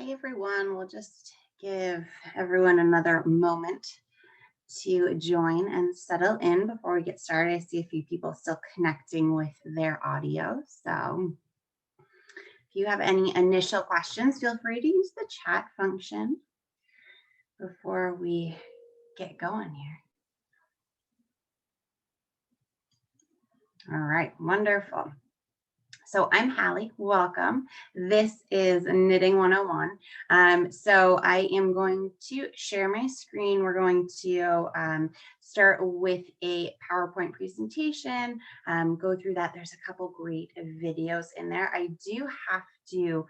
Hi, everyone. We'll just give everyone another moment to join and settle in before we get started. I see a few people still connecting with their audio. So if you have any initial questions, feel free to use the chat function before we get going here. All right, wonderful. So I'm Hallie, welcome. This is Knitting 101. So I am going to share my screen. We're going to start with a PowerPoint presentation, go through that. There's a couple great videos in there. I do have to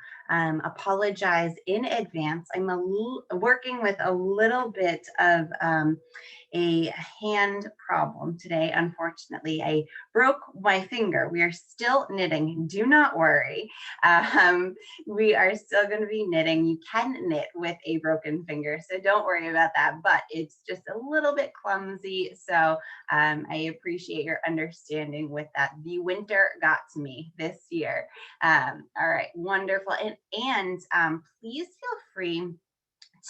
apologize in advance. I'm working with a little bit of a hand problem today. Unfortunately, I broke my finger. We are still knitting. Do not worry. We are still going to be knitting. You can knit with a broken finger, so don't worry about that. But it's just a little bit clumsy. So I appreciate your understanding with that. The winter got to me this year. All right, wonderful. And please feel free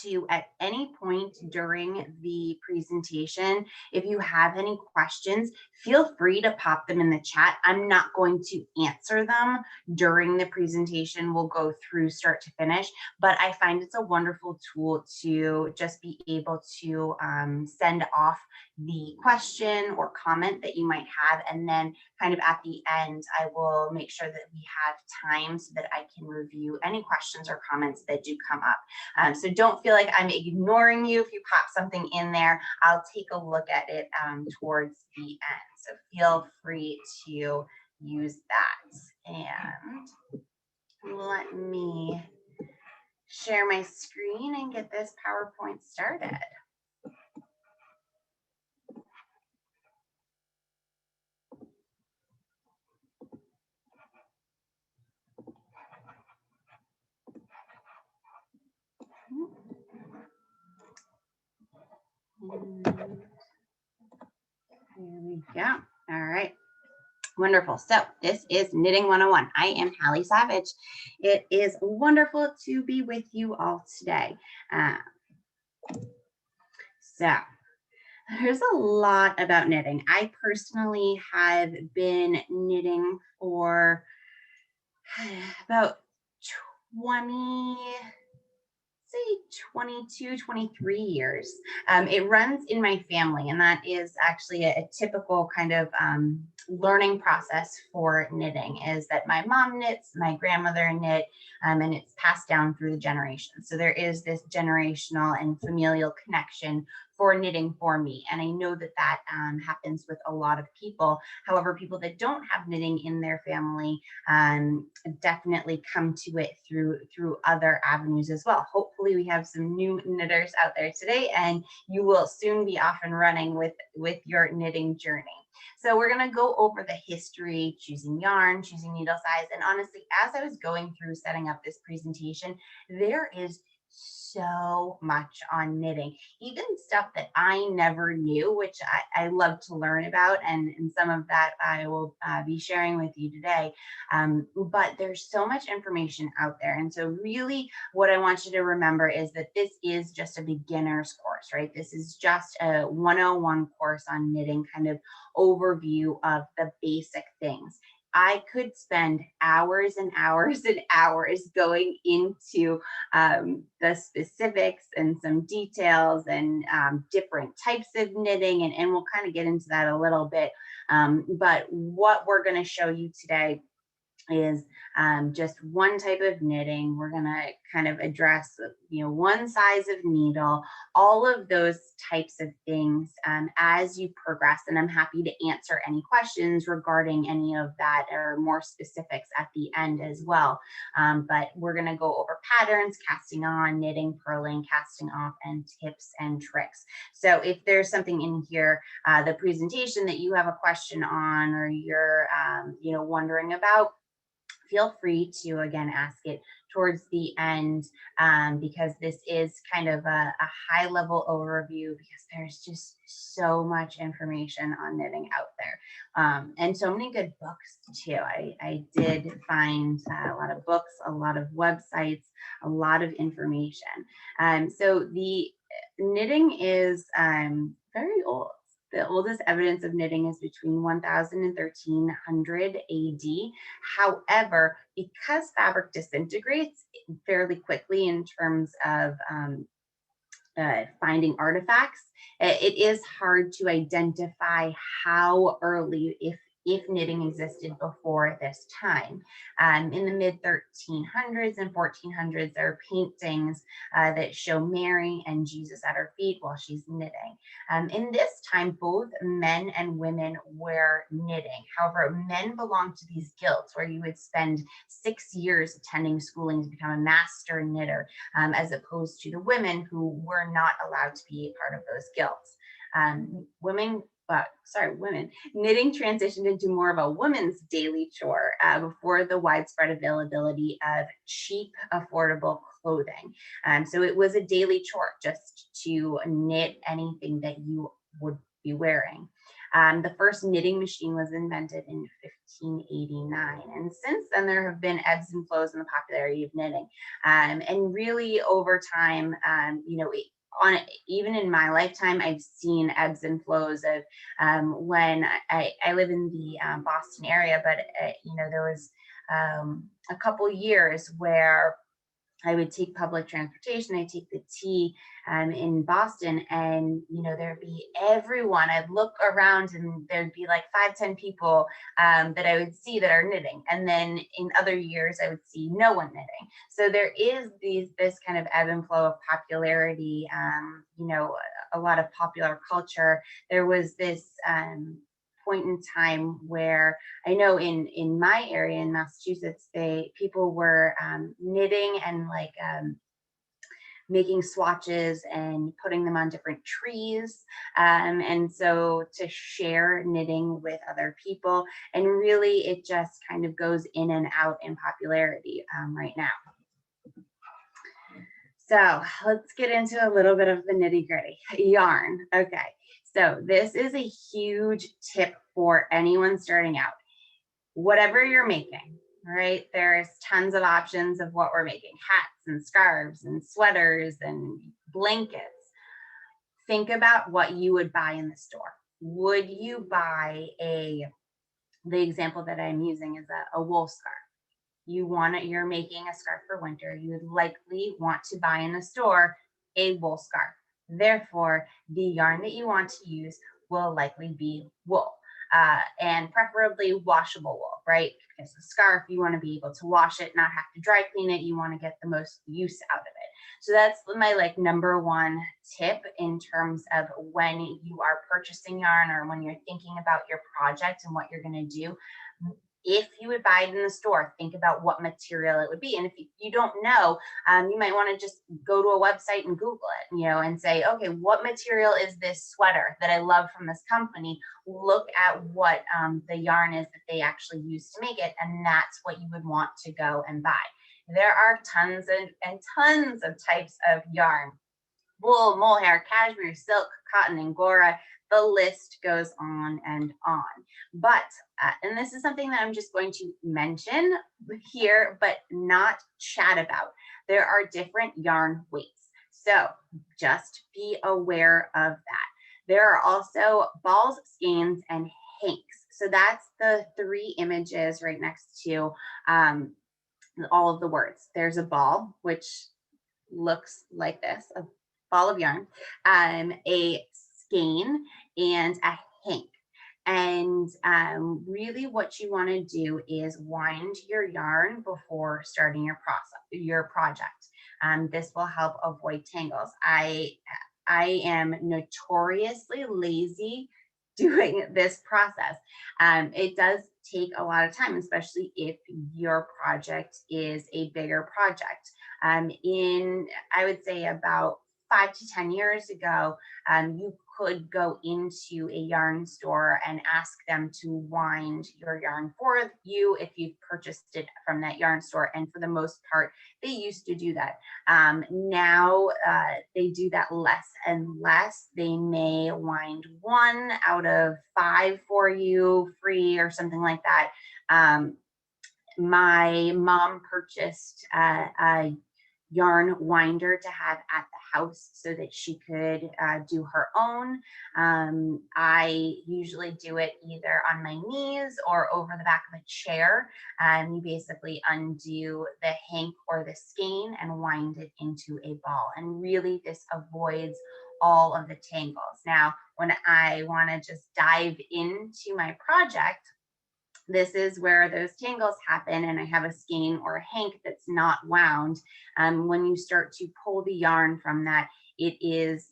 to, at any point during the presentation, if you have any questions, feel free to pop them in the chat. I'm not going to answer them during the presentation. We'll go through start to finish, but I find it's a wonderful tool to just be able to send off the question or comment that you might have, and then kind of at the end, I will make sure that we have time so that I can review any questions or comments that do come up. So don't feel like I'm ignoring you. If you pop something in there, I'll take a look at it towards the end. So feel free to use that. And let me share my screen and get this PowerPoint started. Here we go. All right. Wonderful. So this is Knitting 101. I am Hallie Savage. It is wonderful to be with you all today. So there's a lot about knitting. I personally have been knitting for about 22, 23 years. It runs in my family, and that is actually a typical kind of learning process for knitting, is that my mom knits, my grandmother knit, and it's passed down through the generations. So there is this generational and familial connection for knitting for me. And I know that that happens with a lot of people. However, people that don't have knitting in their family definitely come to it through other avenues as well. Hopefully we have some new knitters out there today, and you will soon be off and running with your knitting journey. So we're going to go over the history, choosing yarn, choosing needle size. And honestly, as I was going through setting up this presentation, there is so much on knitting, even stuff that I never knew, which I love to learn about, and some of that I will be sharing with you today. But there's so much information out there. And so really what I want you to remember is that this is just a beginner's course, right? This is just a 101 course on knitting, kind of overview of the basic things. I could spend hours and hours and hours going into the specifics and some details and different types of knitting, and we'll kind of get into that a little bit. But what we're going to show you today is just one type of knitting. We're going to kind of address, one size of needle, all of those types of things as you progress. And I'm happy to answer any questions regarding any of that or more specifics at the end as well. But we're going to go over patterns, casting on, knitting, purling, casting off, and tips and tricks. So if there's something in here, the presentation that you have a question on, or you're, wondering about, feel free to, again, ask it towards the end, because this is kind of a high level overview, because there's just so much information on knitting out there, and so many good books too. I did find a lot of books, a lot of websites, a lot of information. So the knitting is very old. The oldest evidence of knitting is between 1000 and 1300 AD. However, because fabric disintegrates fairly quickly in terms of finding artifacts, it is hard to identify how early, if knitting existed before this time. In the mid 1300s and 1400s, there are paintings that show Mary and Jesus at her feet while she's knitting. In this time, both men and women were knitting. However, men belonged to these guilds where you would spend 6 years attending schooling to become a master knitter, as opposed to the women who were not allowed to be a part of those guilds. Women, knitting transitioned into more of a woman's daily chore before the widespread availability of cheap, affordable clothing. So it was a daily chore just to knit anything that you would be wearing. The first knitting machine was invented in 1589. And since then, there have been ebbs and flows in the popularity of knitting. And really over time, even in my lifetime, I've seen ebbs and flows of when I live in the Boston area, but there was a couple years where I would take public transportation. I'd take the T in Boston, and there'd be everyone. I'd look around, and there'd be like 5, 10 people that I would see that are knitting. And then in other years, I would see no one knitting. So there is this kind of ebb and flow of popularity. A lot of popular culture. There was this point in time where I know in my area in Massachusetts, people were knitting and making swatches and putting them on different trees. And so to share knitting with other people, and really it just kind of goes in and out in popularity right now. So let's get into a little bit of the nitty gritty. Yarn. Okay. So this is a huge tip for anyone starting out. Whatever you're making, right? There's tons of options of what we're making: hats and scarves and sweaters and blankets. Think about what you would buy in the store. Would you buy the example that I'm using is a wool scarf. You're making a scarf for winter. You would likely want to buy in the store a wool scarf. Therefore, the yarn that you want to use will likely be wool, and preferably washable wool, right? Because the scarf, you want to be able to wash it, not have to dry clean it. You want to get the most use out of it. So that's my number one tip in terms of when you are purchasing yarn, or when you're thinking about your project and what you're going to do. If you would buy it in the store, think about what material it would be. And if you don't know, you might want to just go to a website and Google it, and say, okay, what material is this sweater that I love from this company? Look at what the yarn is that they actually use to make it. And that's what you would want to go and buy. There are tons and tons of types of yarn: wool, mohair, cashmere, silk, cotton, angora. The list goes on and on. But, and this is something that I'm just going to mention here, but not chat about. There are different yarn weights. So just be aware of that. There are also balls, skeins, and hanks. So that's the 3 images right next to all of the words. There's a ball, which looks like this, a ball of yarn, a skein, and a hank. And really what you want to do is wind your yarn before starting your project. This will help avoid tangles. I am notoriously lazy doing this process. It does take a lot of time, especially if your project is a bigger project. I would say about 5 to 10 years ago, you could go into a yarn store and ask them to wind your yarn for you if you've purchased it from that yarn store. And for the most part, they used to do that. Now they do that less and less. They may wind 1 out of 5 for you free or something like that. My mom purchased a yarn winder to have at the house so that she could do her own. I usually do it either on my knees or over the back of a chair. You basically undo the hank or the skein and wind it into a ball. And really this avoids all of the tangles. Now, when I want to just dive into my project, this is where those tangles happen, and I have a skein or a hank that's not wound. When you start to pull the yarn from that, it is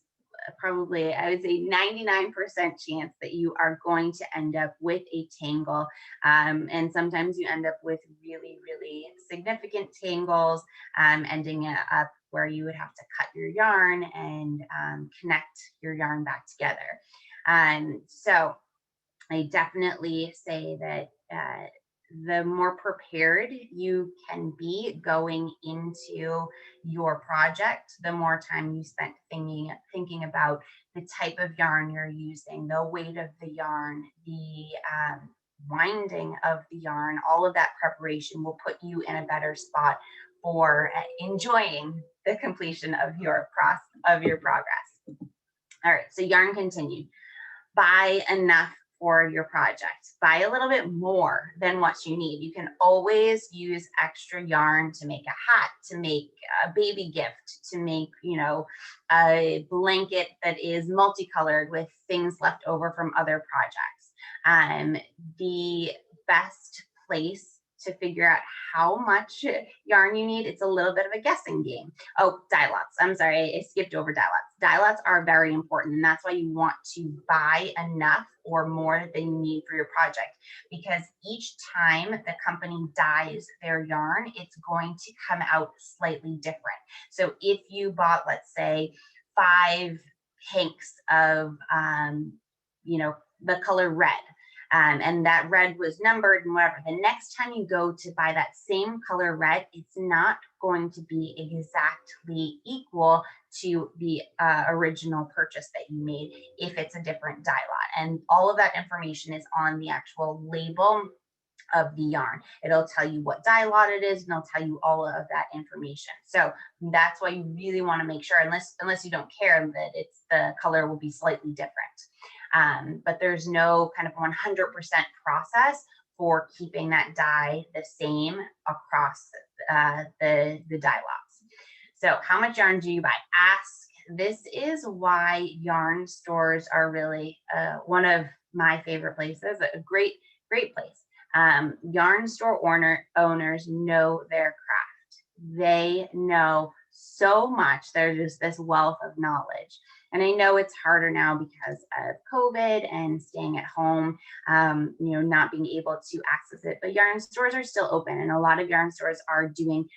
probably, I would say 99% chance that you are going to end up with a tangle. And sometimes you end up with really, really significant tangles, ending up where you would have to cut your yarn and connect your yarn back together. So I definitely say that the more prepared you can be going into your project, the more time you spent thinking about the type of yarn you're using, the weight of the yarn, the winding of the yarn. All of that preparation will put you in a better spot for enjoying the completion of your progress. All right, so yarn continued. Buy enough for your project. Buy a little bit more than what you need. You can always use extra yarn to make a hat, to make a baby gift, to make, a blanket that is multicolored with things left over from other projects. The best place to figure out how much yarn you need, it's a little bit of a guessing game. Oh, dye lots. I'm sorry, I skipped over dye lots. Dye lots are very important, and that's why you want to buy enough or more than you need for your project, because each time the company dyes their yarn, it's going to come out slightly different. So if you bought, let's say, 5 hanks of, the color red, and that red was numbered and whatever, the next time you go to buy that same color red, it's not going to be exactly equal to the original purchase that you made if it's a different dye lot. And all of that information is on the actual label of the yarn. It'll tell you what dye lot it is, and it'll tell you all of that information. So that's why you really want to make sure, unless you don't care, that it's the color will be slightly different. But there's no kind of 100% process for keeping that dye the same across the dye lots. So how much yarn do you buy? Ask. This is why yarn stores are really one of my favorite places, a great place. Yarn store owners know their craft. They know so much. There's just this wealth of knowledge. And I know it's harder now because of COVID and staying at home, not being able to access it, but yarn stores are still open. And a lot of yarn stores are doing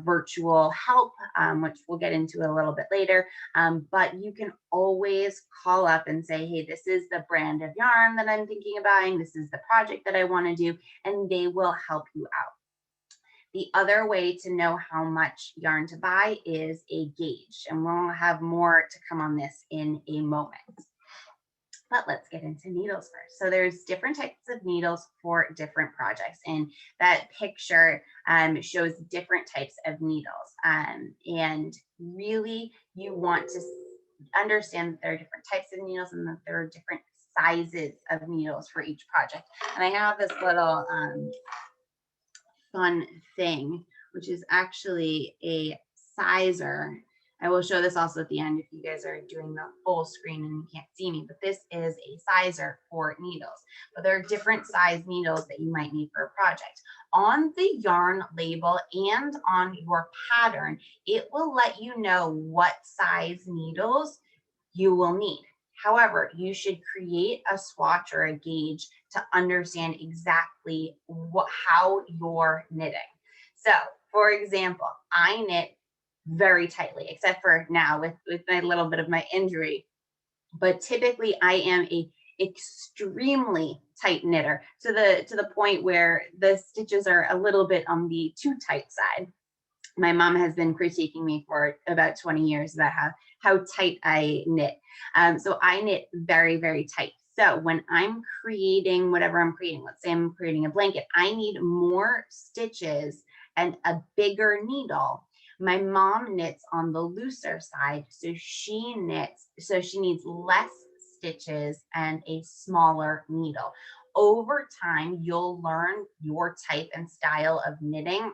virtual help, which we'll get into a little bit later. But you can always call up and say, hey, this is the brand of yarn that I'm thinking of buying. This is the project that I want to do, and they will help you out. The other way to know how much yarn to buy is a gauge, and we'll have more to come on this in a moment. But let's get into needles first. So there's different types of needles for different projects, and that picture shows different types of needles. And really, you want to understand that there are different types of needles and that there are different sizes of needles for each project. And I have this little fun thing, which is actually a sizer. I will show this also at the end if you guys are doing the full screen and you can't see me, but this is a sizer for needles. But there are different size needles that you might need for a project. On the yarn label and on your pattern, it will let you know what size needles you will need. However, you should create a swatch or a gauge to understand exactly how you're knitting. So, for example, I knit very tightly, except for now with a little bit of my injury. but typically I am a extremely tight knitter to the point where the stitches are a little bit on the too tight side. My mom has been critiquing me for about 20 years about how tight I knit. So I knit very, very tight. So when I'm creating whatever I'm creating, let's say I'm creating a blanket, I need more stitches and a bigger needle. My mom knits on the looser side, so she needs less stitches and a smaller needle. Over time, you'll learn your type and style of knitting,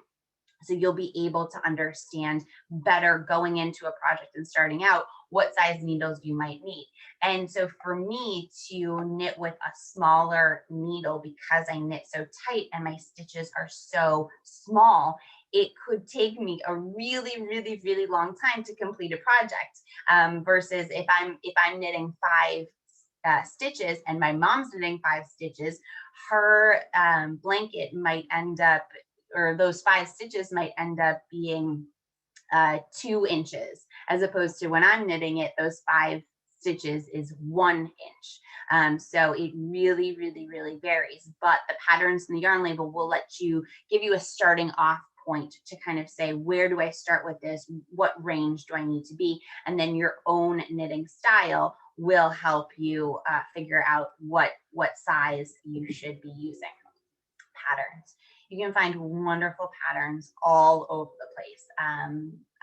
so you'll be able to understand better going into a project and starting out what size needles you might need. And so for me to knit with a smaller needle, because I knit so tight and my stitches are so small, it could take me a really, really, really long time to complete a project. Versus if I'm knitting 5 stitches and my mom's knitting 5 stitches, her blanket might end up, or those 5 stitches might end up being 2 inches, as opposed to when I'm knitting it, those 5 stitches is 1 inch. So it really, really, really varies. But the patterns in the yarn label will give you a starting off point to kind of say, where do I start with this? What range do I need to be? And then your own knitting style will help you figure out what size you should be using. Patterns. You can find wonderful patterns all over the place.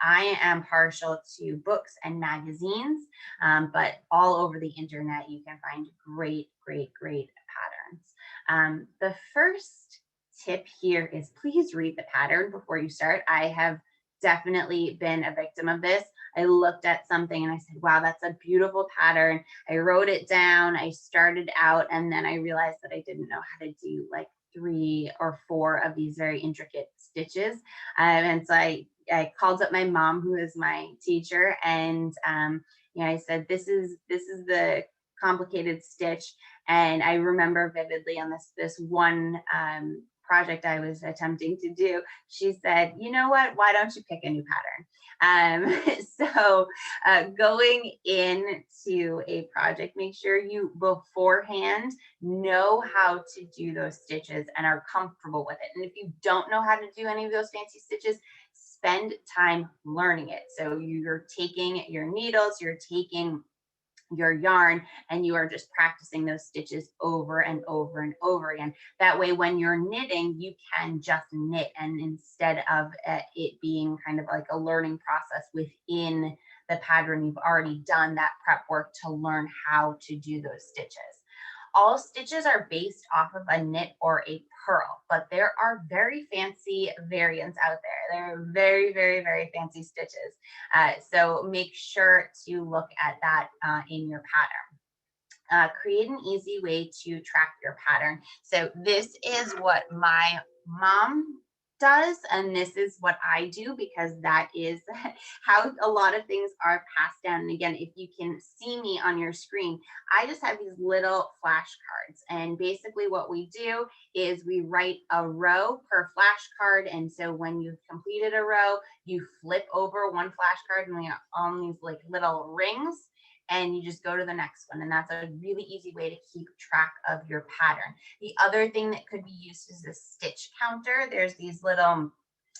I am partial to books and magazines, but all over the internet, you can find great, great, great patterns. The first tip here is please read the pattern before you start. I have definitely been a victim of this. I looked at something and I said, wow, that's a beautiful pattern. I wrote it down. I started out, and then I realized that I didn't know how to do like 3 or 4 of these very intricate stitches. And so I called up my mom, who is my teacher, and I said, this is the complicated stitch. And I remember vividly on this one project I was attempting to do, she said, you know what, why don't you pick a new pattern? So going into a project, make sure you beforehand know how to do those stitches and are comfortable with it. And if you don't know how to do any of those fancy stitches, spend time learning it. So you're taking your needles, you're taking your yarn, and you are just practicing those stitches over and over and over again. That way, when you're knitting, you can just knit, and instead of it being kind of like a learning process within the pattern, you've already done that prep work to learn how to do those stitches. All stitches are based off of a knit or a purl, but there are very fancy variants out there. There are very, very, very fancy stitches. So make sure to look at that in your pattern. Create an easy way to track your pattern. So this is what my mom does, and this is what I do, because that is how a lot of things are passed down. And again, if you can see me on your screen, I just have these little flashcards, and basically what we do is we write a row per flashcard. And so when you've completed a row, you flip over one flashcard, and we have on these like little rings, and you just go to the next one. And that's a really easy way to keep track of your pattern. The other thing that could be used is a stitch counter. There's these little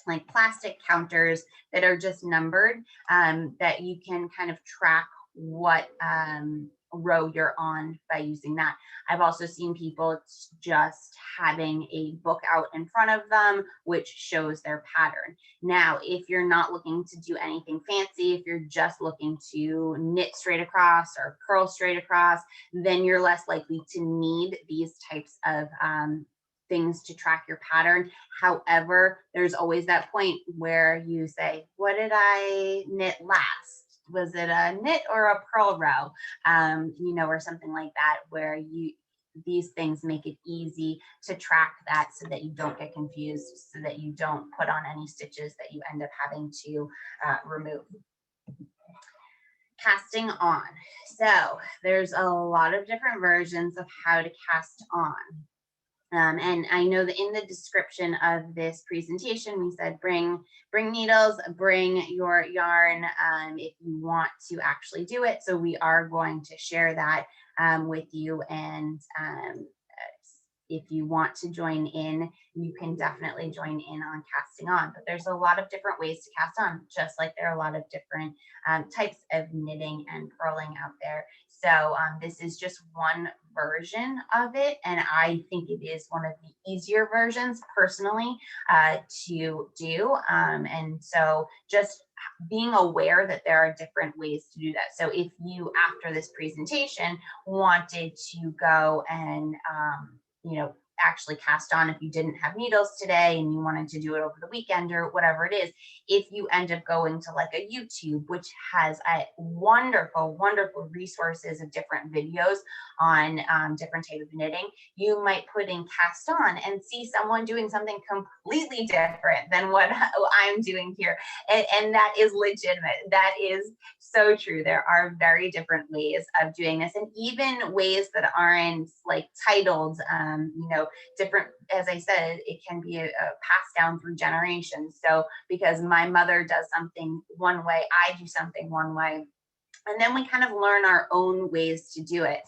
like plastic counters that are just numbered, that you can kind of track what row you're on by using that. I've also seen people just having a book out in front of them, which shows their pattern. Now, if you're not looking to do anything fancy, if you're just looking to knit straight across or purl straight across, then you're less likely to need these types of things to track your pattern. However, there's always that point where you say, what did I knit last? Was it a knit or a purl row? Or something like that, where these things make it easy to track that, so that you don't get confused, so that you don't put on any stitches that you end up having to remove. Casting on. So there's a lot of different versions of how to cast on. And I know that in the description of this presentation, we said bring needles, bring your yarn if you want to actually do it. So we are going to share that with you. And if you want to join in, you can definitely join in on casting on. But there's a lot of different ways to cast on, just like there are a lot of different types of knitting and purling out there. So this is just one version of it, and I think it is one of the easier versions personally to do. And so just being aware that there are different ways to do that. So if you, after this presentation, wanted to go and actually cast on, if you didn't have needles today and you wanted to do it over the weekend or whatever it is, if you end up going to like a YouTube, which has a wonderful resources of different videos on different type of knitting, you might put in cast on and see someone doing something completely different than what I'm doing here. And that is legitimate. That is so true. There are very different ways of doing this, and even ways that aren't like titled, different, as I said, it can be a passed down through generations. So because my mother does something one way, I do something one way, and then we kind of learn our own ways to do it.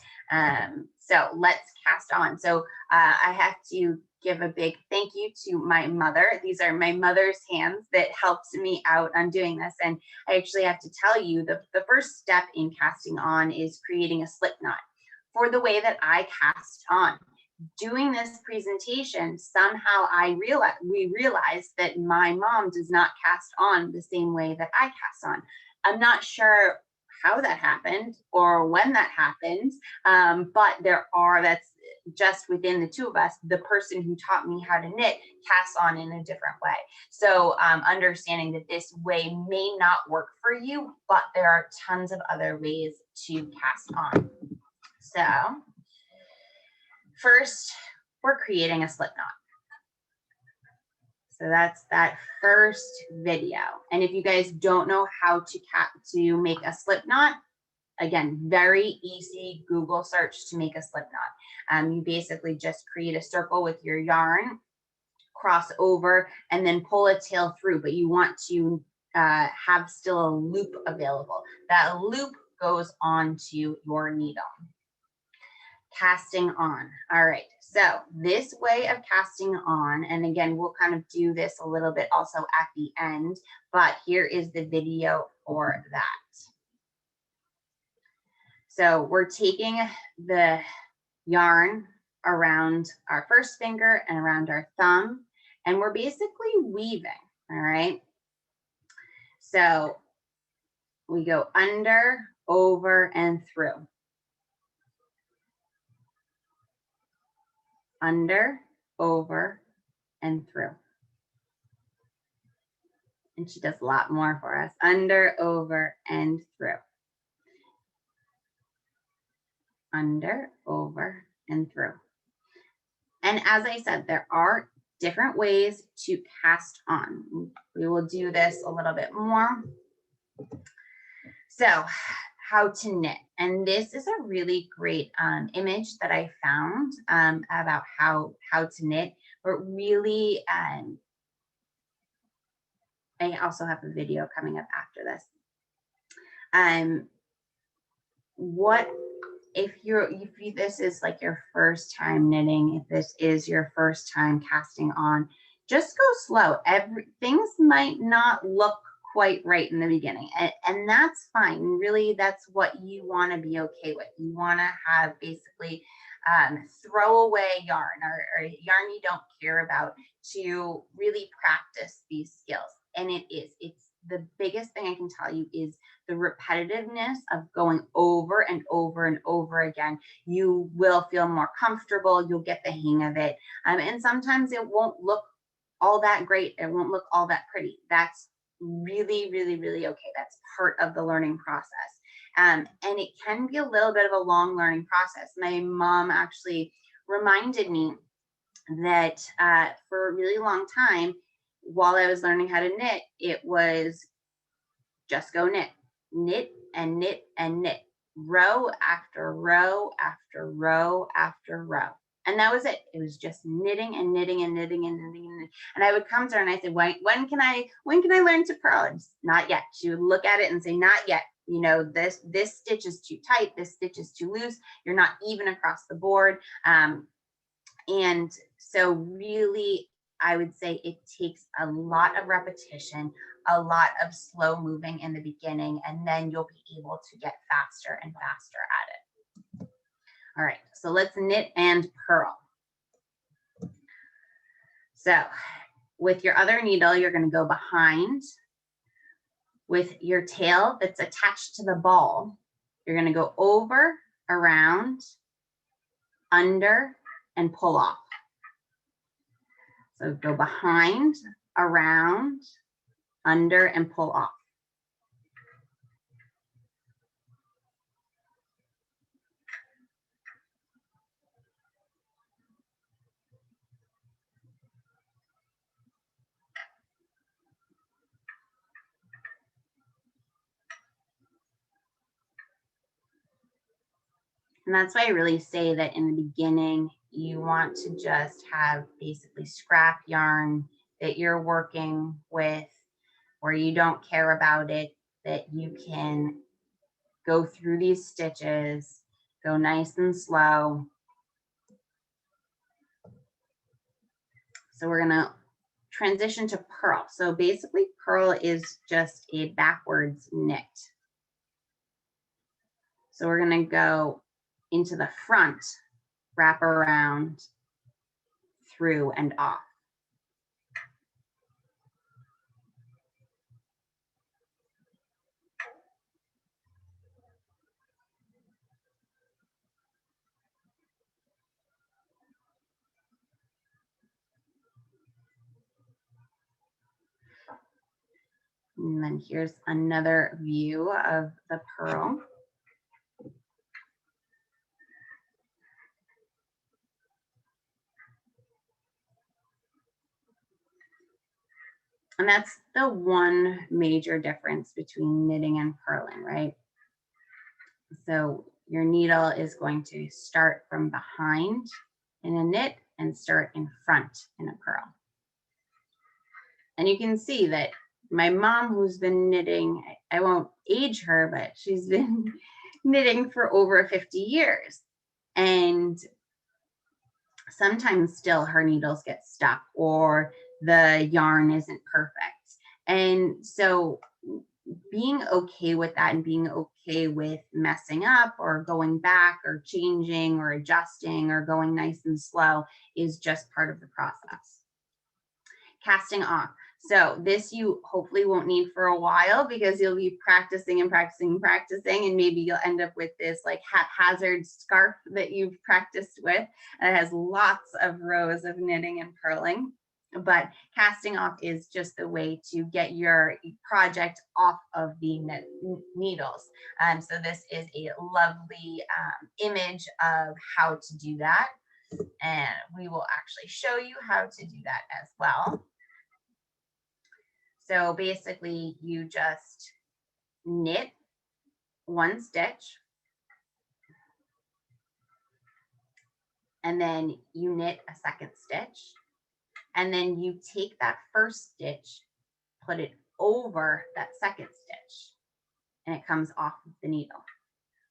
So let's cast on. So I have to give a big thank you to my mother. These are my mother's hands that helped me out on doing this. And I actually have to tell you, the first step in casting on is creating a slip knot for the way that I cast on. Doing this presentation, somehow we realized that my mom does not cast on the same way that I cast on. I'm not sure how that happened or when that happened, but that's just within the two of us. The person who taught me how to knit casts on in a different way. So understanding that this way may not work for you, but there are tons of other ways to cast on. So first, we're creating a slip knot. So that's that first video. And if you guys don't know how to make a slip knot, again, very easy Google search to make a slip knot. You basically just create a circle with your yarn, cross over, and then pull a tail through, but you want to have still a loop available. That loop goes onto your needle. Casting on. All right, so this way of casting on, and again, we'll kind of do this a little bit also at the end, but here is the video for that. So we're taking the yarn around our first finger and around our thumb, and we're basically weaving, all right? So we go under, over, and through. Under, over, and through. And she does a lot more for us. Under, over, and through. Under, over, and through. And as I said, there are different ways to cast on. We will do this a little bit more. So how to knit. And this is a really great image that I found about how to knit, but really, I also have a video coming up after this. If this is like your first time knitting, if this is your first time casting on, just go slow. Things might not look quite right in the beginning, and that's fine. Really, that's what you want to be okay with. You want to have basically throwaway yarn or yarn you don't care about to really practice these skills. And it's the biggest thing I can tell you is the repetitiveness of going over and over and over again. You will feel more comfortable. You'll get the hang of it. And sometimes it won't look all that great. It won't look all that pretty. That's really, really, really okay. That's part of the learning process. And it can be a little bit of a long learning process. My mom actually reminded me that for a really long time, while I was learning how to knit, it was just go knit, knit and knit and knit, row after row after row after row. And that was it. It was just knitting and knitting and knitting and knitting and knitting. And I would come to her and I said, when can I learn to purl? And not yet. She would look at it and say, not yet. You know, this stitch is too tight. This stitch is too loose. You're not even across the board. And so really, I would say it takes a lot of repetition, a lot of slow moving in the beginning, and then you'll be able to get faster and faster at it. All right, so let's knit and purl. So with your other needle, you're going to go behind. With your tail that's attached to the ball, you're going to go over, around, under, and pull off. So go behind, around, under, and pull off. And that's why I really say that in the beginning, you want to just have basically scrap yarn that you're working with, where you don't care about it, that you can go through these stitches, go nice and slow. So we're gonna transition to purl. So basically purl is just a backwards knit. So we're gonna go into the front, wrap around, through and off. And then here's another view of the purl. And that's the one major difference between knitting and purling, right? So your needle is going to start from behind in a knit and start in front in a purl. And you can see that my mom, who's been knitting, I won't age her, but she's been knitting for over 50 years. And sometimes still her needles get stuck or the yarn isn't perfect. And so being okay with that and being okay with messing up or going back or changing or adjusting or going nice and slow is just part of the process. Casting off. So this you hopefully won't need for a while because you'll be practicing and practicing and practicing, and maybe you'll end up with this like haphazard scarf that you've practiced with. And it has lots of rows of knitting and purling. But casting off is just the way to get your project off of the needles. So this is a lovely image of how to do that. And we will actually show you how to do that as well. So basically you just knit one stitch, and then you knit a second stitch, and then you take that first stitch, put it over that second stitch, and it comes off of the needle.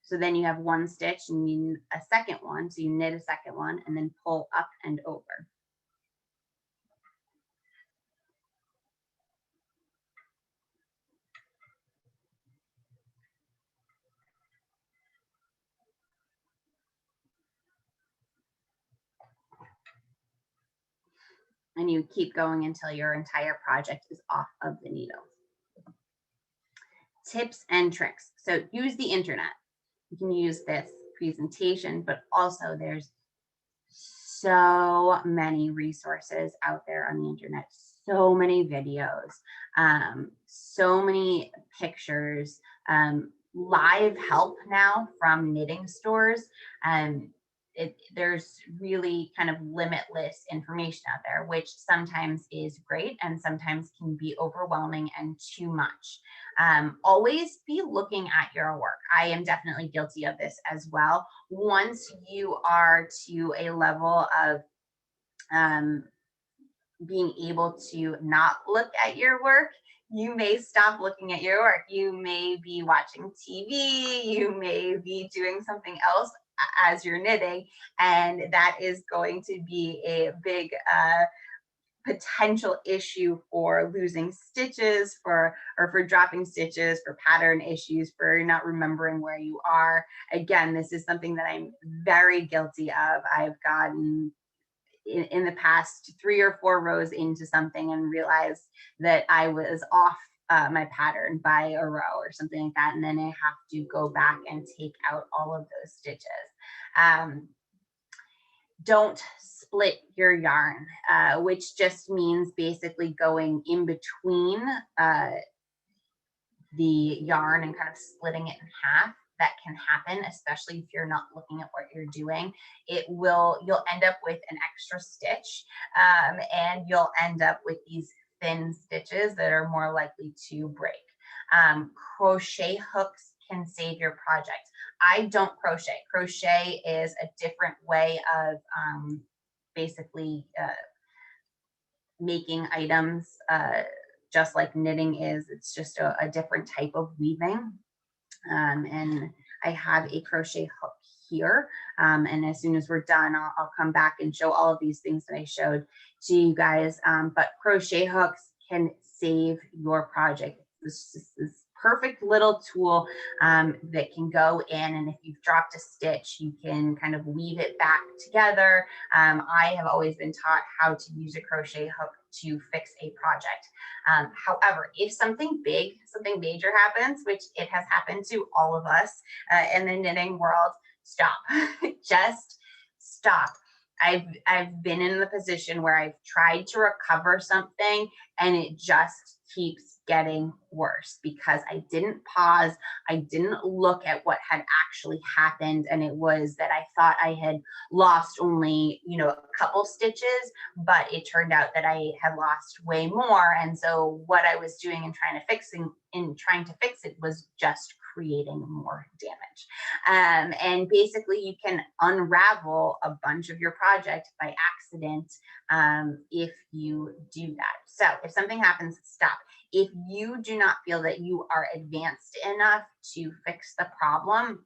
So then you have one stitch and you a second one, so you knit a second one and then pull up and over. And you keep going until your entire project is off of the needle. Tips and tricks. So use the internet. You can use this presentation, but also there's so many resources out there on the internet, so many videos, so many pictures, live help now from knitting stores. there's really kind of limitless information out there, which sometimes is great and sometimes can be overwhelming and too much. Always be looking at your work. I am definitely guilty of this as well. Once you are to a level of um, being able to not look at your work, you may stop looking at your work. You may be watching TV, you may be doing something else as you're knitting, and that is going to be a big potential issue for losing stitches, for dropping stitches, for pattern issues, for not remembering where you are. Again, this is something that I'm very guilty of. I've gotten in the past 3 or 4 rows into something and realized that I was off my pattern by a row or something like that. And then I have to go back and take out all of those stitches. Don't split your yarn, which just means basically going in between the yarn and kind of splitting it in half. That can happen, especially if you're not looking at what you're doing. You'll end up with an extra stitch, and you'll end up with these thin stitches that are more likely to break. Crochet hooks can save your project. I don't crochet. Crochet is a different way of basically making items, just like knitting is. It's just a different type of weaving. And I have a crochet hook here. And as soon as we're done, I'll come back and show all of these things that I showed to you guys. But crochet hooks can save your project. This perfect little tool that can go in, and if you've dropped a stitch, you can kind of weave it back together. I have always been taught how to use a crochet hook to fix a project. However, if something big, something major happens, which it has happened to all of us in the knitting world, stop. Just stop. I've been in the position where I've tried to recover something and it just keeps getting worse because I didn't pause. I didn't look at what had actually happened. And it was that I thought I had lost only, a couple stitches, but it turned out that I had lost way more. And so what I was doing and trying to fix it was just creating more damage. And basically you can unravel a bunch of your project by accident if you do that. So if something happens, stop. If you do not feel that you are advanced enough to fix the problem,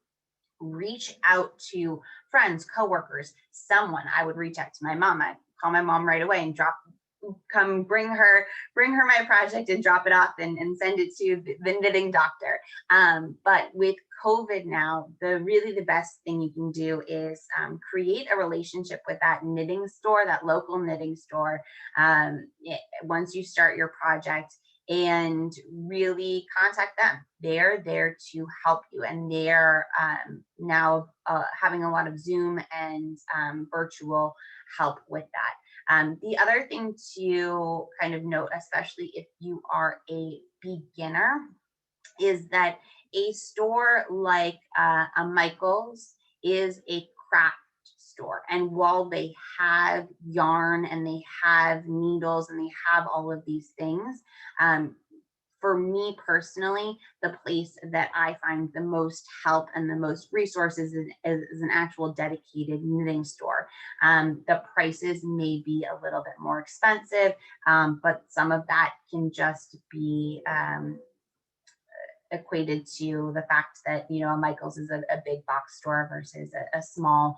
reach out to friends, coworkers, someone. I would reach out to my mom. I'd call my mom right away and bring her my project and drop it off and send it to the knitting doctor. But with COVID now, the best thing you can do is create a relationship with that knitting store, that local knitting store. Once you start your project, and really contact them. They're there to help you, and they're now having a lot of Zoom and virtual help with that. The other thing to kind of note, especially if you are a beginner, is that a store like a Michael's is a craft store. And while they have yarn and they have needles and they have all of these things, for me personally, the place that I find the most help and the most resources is an actual dedicated knitting store. The prices may be a little bit more expensive, but some of that can just be equated to the fact that a Michael's is a big box store versus a small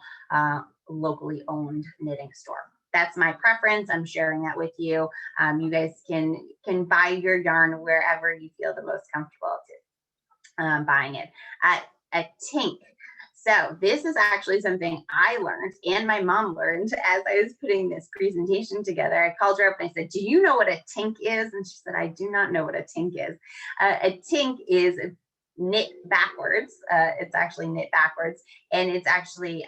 locally owned knitting store. That's my preference. I'm sharing that with you. You guys can buy your yarn wherever you feel the most comfortable to buying it. At a Tink. So this is actually something I learned and my mom learned as I was putting this presentation together. I called her up and I said, "Do you know what a tink is?" And she said, "I do not know what a tink is." A tink is knit backwards. It's actually knit backwards. And it's actually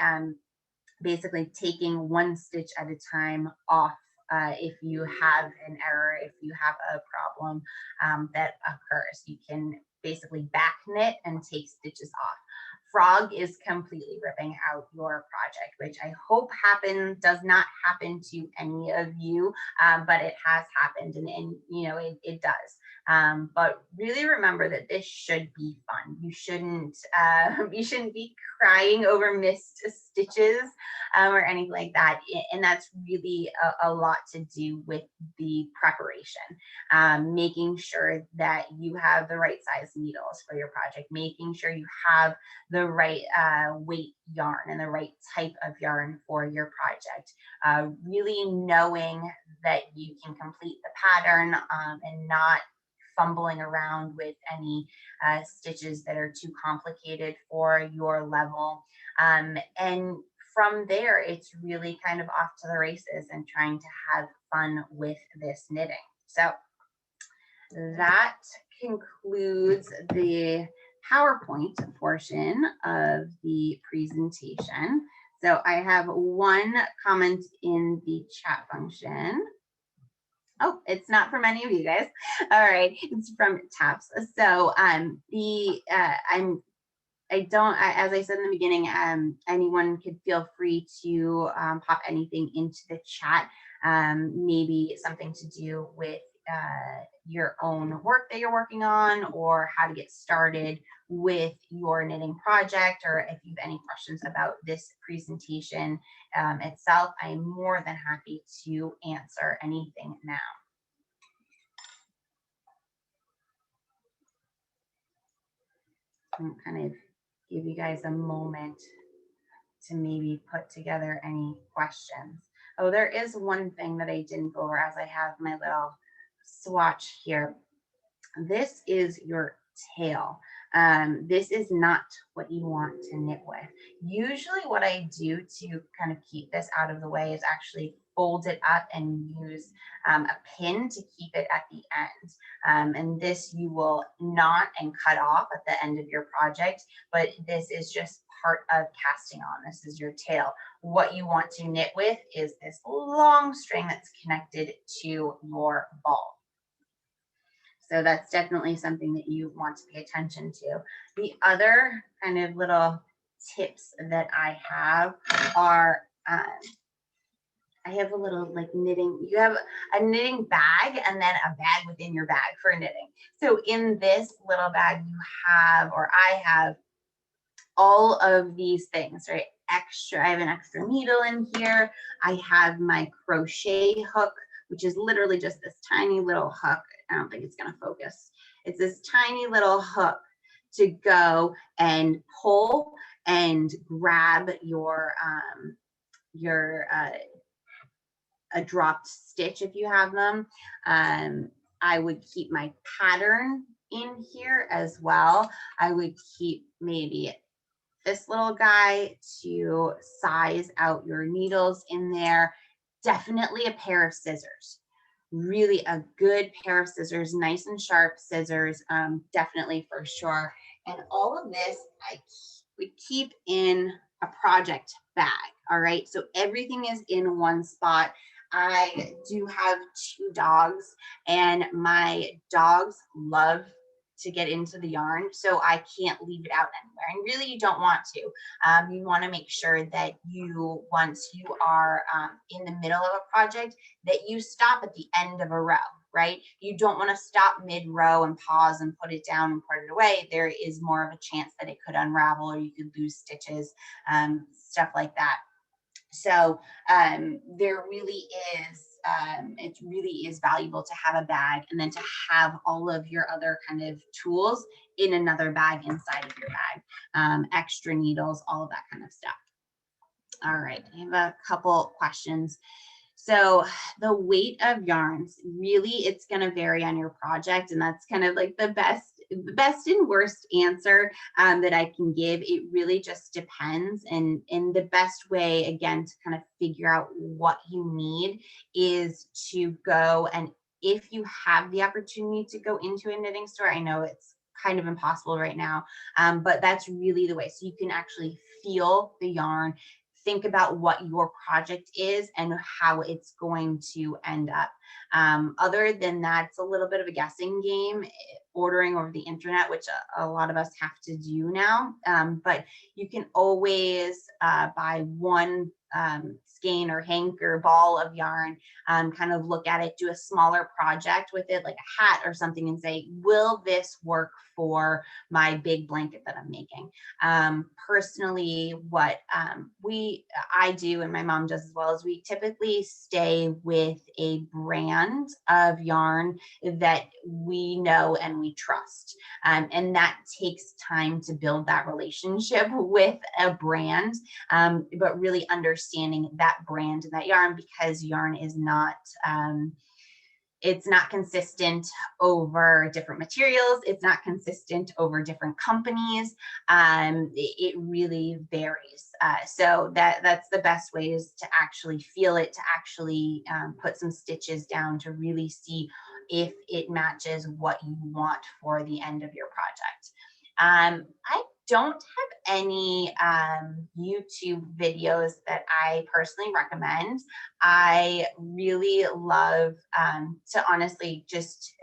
basically taking one stitch at a time off if you have an error, if you have a problem that occurs. You can basically back knit and take stitches off. frog is completely ripping out your project, which I hope does not happen to any of you, but it has happened, and you know, it does. But really remember that this should be fun. You shouldn't be crying over missed stitches or anything like that. And that's really a lot to do with the preparation. Making sure that you have the right size needles for your project, making sure you have the right weight yarn and the right type of yarn for your project. Really knowing that you can complete the pattern and not fumbling around with any stitches that are too complicated for your level. And from there, it's really kind of off to the races and trying to have fun with this knitting. So that concludes the PowerPoint portion of the presentation. So I have one comment in the chat function. Oh, it's not from any of you guys. All right, it's from Taps. So as I said in the beginning, anyone could feel free to pop anything into the chat, maybe something to do with your own work that you're working on, or how to get started with your knitting project, or if you have any questions about this presentation itself, I'm more than happy to answer anything now. I'm kind of give you guys a moment to maybe put together any questions. Oh, there is one thing that I didn't go over as I have my little swatch here. This is your tail. This is not what you want to knit with. Usually what I do to kind of keep this out of the way is actually fold it up and use a pin to keep it at the end. And this you will knot and cut off at the end of your project, but this is just part of casting on. This is your tail. What you want to knit with is this long string that's connected to your ball. So that's definitely something that you want to pay attention to. The other kind of little tips that I have are, I have a little like knitting, you have a knitting bag and then a bag within your bag for knitting. So in this little bag you have, or I have, all of these things, right? I have an extra needle in here. I have my crochet hook, which is literally just this tiny little hook. I don't think it's going to focus. It's this tiny little hook to go and pull and grab your a dropped stitch if you have them. I would keep my pattern in here as well. I would keep maybe this little guy to size out your needles in there. Definitely a pair of scissors. Really a good pair of scissors, nice and sharp scissors, definitely for sure. And all of this I would keep in a project bag, all right? So everything is in one spot. I do have 2 dogs, and my dogs love to get into the yarn, so I can't leave it out anywhere. And really, you don't want to. You want to make sure that once you are in the middle of a project, that you stop at the end of a row, right? You don't want to stop mid-row and pause and put it down and put it away. There is more of a chance that it could unravel, or you could lose stitches, stuff like that. So there really is, it really is valuable to have a bag, and then to have all of your other kind of tools in another bag inside of your bag, extra needles, all of that kind of stuff. All right, I have a couple questions. So the weight of yarns, really, it's going to vary on your project, and that's kind of like the best and worst answer that I can give. It really just depends, and the best way, again, to kind of figure out what you need is to go, and if you have the opportunity to go into a knitting store, I know it's kind of impossible right now, but that's really the way. So you can actually feel the yarn, think about what your project is and how it's going to end up. Other than that, it's a little bit of a guessing game, ordering over the internet, which a lot of us have to do now. But you can always buy one skein or hank or ball of yarn, kind of look at it, do a smaller project with it, like a hat or something, and say, will this work for my big blanket that I'm making? Personally, what I do, and my mom does as well, is we typically stay with a brand of yarn that we know and we trust. And that takes time to build that relationship with a brand, but really understanding that brand and that yarn, because yarn is not, it's not consistent over different materials. It's not consistent over different companies. It really varies. So that's the best way, is to actually feel it, to actually put some stitches down to really see if it matches what you want for the end of your project. I don't have any YouTube videos that I personally recommend. I really love to honestly just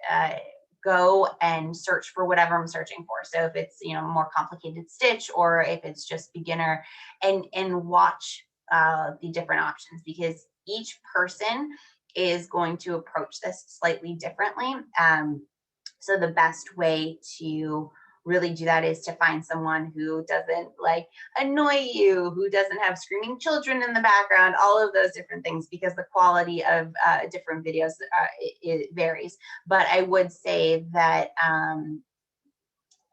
go and search for whatever I'm searching for. So if it's, you know, more complicated stitch, or if it's just beginner, and watch the different options, because each person is going to approach this slightly differently. So the best way to really do that is to find someone who doesn't like annoy you, who doesn't have screaming children in the background, all of those different things, because the quality of different videos it varies. But I would say that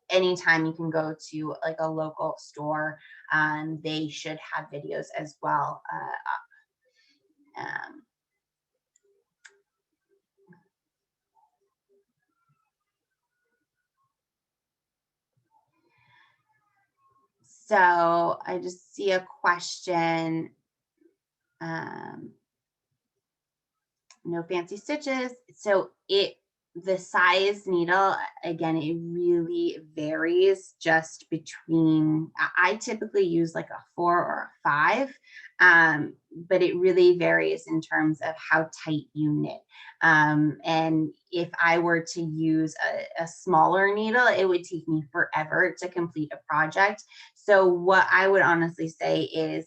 anytime you can go to like a local store, they should have videos as well up. So I just see a question. Um, no fancy stitches. So the size needle, again, it really varies just between, I typically use like a 4 or a 5, but it really varies in terms of how tight you knit. And if I were to use a smaller needle, it would take me forever to complete a project. So what I would honestly say is,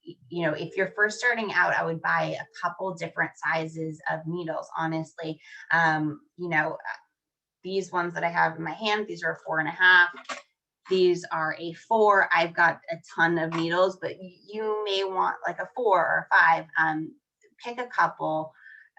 if you're first starting out, I would buy a couple different sizes of needles, honestly. These ones that I have in my hand, these are 4.5. These are a 4. I've got a ton of needles, but you may want like a 4 or a 5. Pick a couple,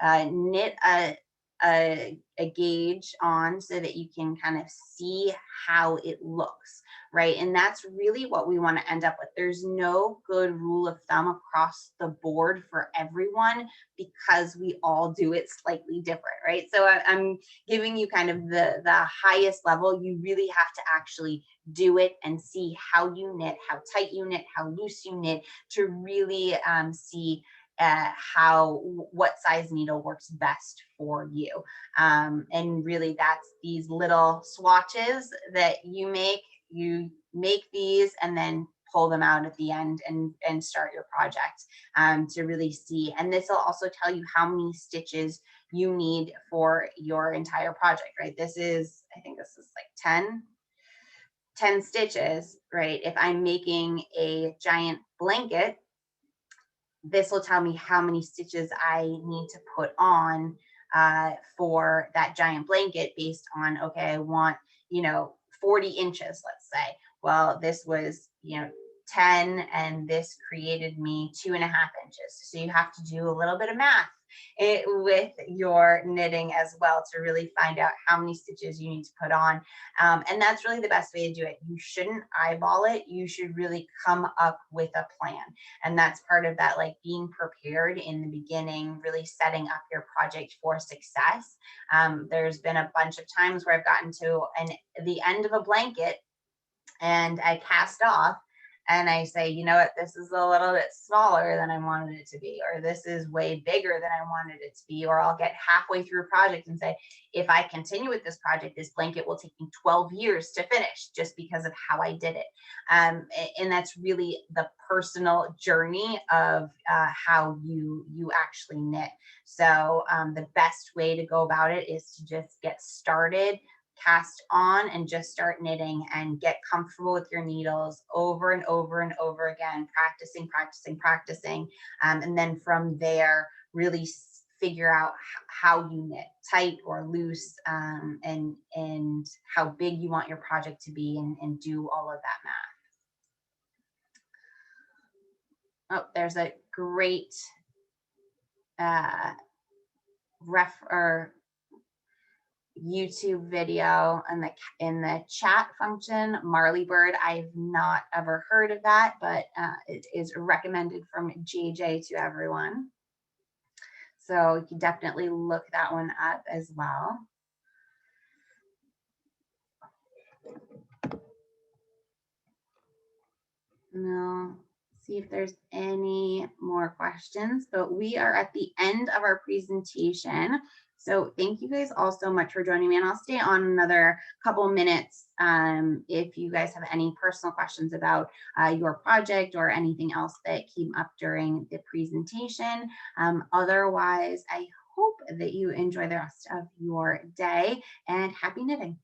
knit a gauge on so that you can kind of see how it looks, right? And that's really what we want to end up with. There's no good rule of thumb across the board for everyone, because we all do it slightly different, right? So I'm giving you kind of the highest level. You really have to actually do it and see how you knit, how tight you knit, how loose you knit, to really see what size needle works best for you. And really, that's these little swatches that you make these and then pull them out at the end and start your project, to really see. And this will also tell you how many stitches you need for your entire project, right? I think this is like 10 stitches, right? If I'm making a giant blanket, this will tell me how many stitches I need to put on for that giant blanket, based on, okay, I want, 40 inches, let's say. Well, this was, 10, and this created me 2.5 inches. So you have to do a little bit of math with your knitting as well, to really find out how many stitches you need to put on. And that's really the best way to do it. You shouldn't eyeball it. You should really come up with a plan. And that's part of that, like being prepared in the beginning, really setting up your project for success. There's been a bunch of times where I've gotten to the end of a blanket and I cast off, and I say, you know what, this is a little bit smaller than I wanted it to be, or this is way bigger than I wanted it to be, or I'll get halfway through a project and say, if I continue with this project, this blanket will take me 12 years to finish just because of how I did it. And that's really the personal journey of how you actually knit. So the best way to go about it is to just get started, cast on, and just start knitting and get comfortable with your needles over and over and over again, practicing. And then from there, really figure out how you knit, tight or loose, and how big you want your project to be, and do all of that math. Oh, there's a great YouTube video in the chat function. Marley Bird, I've not ever heard of that, but it is recommended from JJ to everyone. So you can definitely look that one up as well. No, see if there's any more questions, but we are at the end of our presentation. So thank you guys all so much for joining me, and I'll stay on another couple minutes if you guys have any personal questions about your project or anything else that came up during the presentation. Otherwise, I hope that you enjoy the rest of your day, and happy knitting.